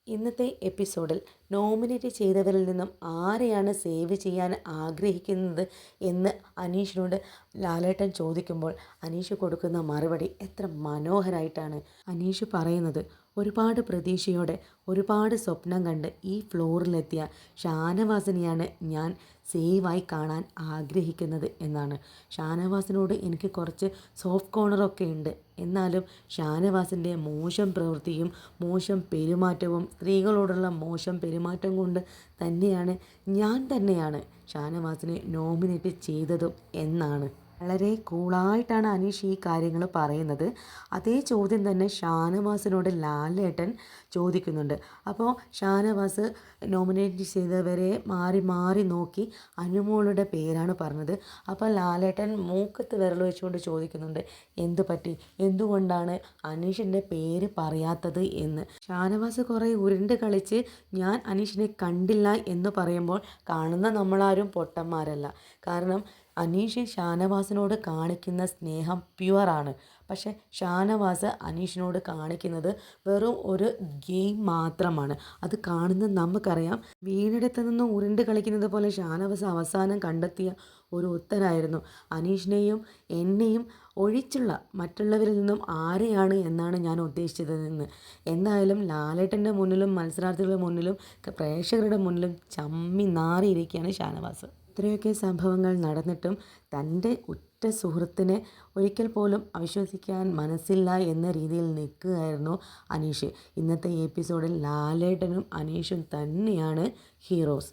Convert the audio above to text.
ഇന്നത്തെ എപ്പിസോഡിൽ നോമിനേറ്റ് ചെയ്തവരിൽ നിന്നും ആരെയാണ് സേവ് ചെയ്യാൻ ആഗ്രഹിക്കുന്നത് എന്ന് അനീഷിനോട് ലാലേട്ടൻ ചോദിക്കുമ്പോൾ അനീഷ് കൊടുക്കുന്ന മറുപടി എത്ര മനോഹരമായിട്ടാണ് അനീഷ് പറയുന്നത്. ഒരുപാട് പ്രതീക്ഷയോടെ ഒരുപാട് സ്വപ്നം കണ്ട് ഈ ഫ്ലോറിലെത്തിയ ഷാനവാസിനെയാണ് ഞാൻ സേവായി കാണാൻ ആഗ്രഹിക്കുന്നത് എന്നാണ്. ഷാനവാസിനോട് എനിക്ക് കുറച്ച് സോഫ്റ്റ് കോർണറൊക്കെ ഉണ്ട്. എന്നാലും ഷാനവാസിൻ്റെ മോശം പ്രവൃത്തിയും മോശം പെരുമാറ്റവും സ്ത്രീകളോടുള്ള മോശം പെരുമാറ്റം കൊണ്ട് ഞാൻ തന്നെയാണ് ഷാനവാസിനെ നോമിനേറ്റ് ചെയ്തതും എന്നാണ്. വളരെ കൂളായിട്ടാണ് അനീഷ് ഈ കാര്യങ്ങൾ പറയുന്നത്. അതേ ചോദ്യം തന്നെ ഷാനവാസിനോട് ലാലേട്ടൻ ചോദിക്കുന്നുണ്ട്. അപ്പോൾ ഷാനവാസ് നോമിനേറ്റ് ചെയ്തവരെ മാറി മാറി നോക്കി അനുമോളുടെ പേരാണ് പറഞ്ഞത്. അപ്പോൾ ലാലേട്ടൻ മൂക്കത്ത് വിരൽ വെച്ചുകൊണ്ട് ചോദിക്കുന്നുണ്ട്, എന്തു പറ്റി, എന്തുകൊണ്ടാണ് അനീഷിൻ്റെ പേര് പറയാത്തത് എന്ന്. ഷാനവാസ് കുറേ ഉരുണ്ട് കളിച്ച് ഞാൻ അനീഷിനെ കണ്ടില്ല എന്ന് പറയുമ്പോൾ കാണുന്ന നമ്മളാരും പൊട്ടന്മാരല്ല. കാരണം അനീഷ് ഷാനവാസിനോട് കാണിക്കുന്ന സ്നേഹം പ്യുവറാണ്. പക്ഷേ ഷാനവാസ് അനീഷിനോട് കാണിക്കുന്നത് വെറും ഒരു ഗെയിം മാത്രമാണ്. അത് കാണുന്ന നമുക്കറിയാം. വീണെടുത്ത് നിന്ന് ഉരുണ്ട് കളിക്കുന്നത് പോലെ ഷാനവാസ് അവസാനം കണ്ടെത്തിയ ഒരു ഉത്തരായിരുന്നു അനീഷിനെയും എന്നെയും ഒഴിച്ചുള്ള മറ്റുള്ളവരിൽ നിന്നും ആരെയാണ് എന്നാണ് ഞാൻ ഉദ്ദേശിച്ചതെന്ന്. എന്തായാലും ലാലേട്ടൻ്റെ മുന്നിലും മത്സരാർത്ഥികളുടെ മുന്നിലും പ്രേക്ഷകരുടെ മുന്നിലും ചമ്മി നാറിയിരിക്കുകയാണ് ഷാനവാസ്. ഇത്രയൊക്കെ സംഭവങ്ങൾ നടന്നിട്ടും തൻ്റെ ഉറ്റ സുഹൃത്തിനെ ഒരിക്കൽ പോലും അവിശ്വസിക്കാൻ മനസ്സില്ല എന്ന രീതിയിൽ നിൽക്കുകയായിരുന്നു അനീഷ്. ഇന്നത്തെ എപ്പിസോഡിൽ ലാലേട്ടനും അനീഷും തന്നെയാണ് ഹീറോസ്.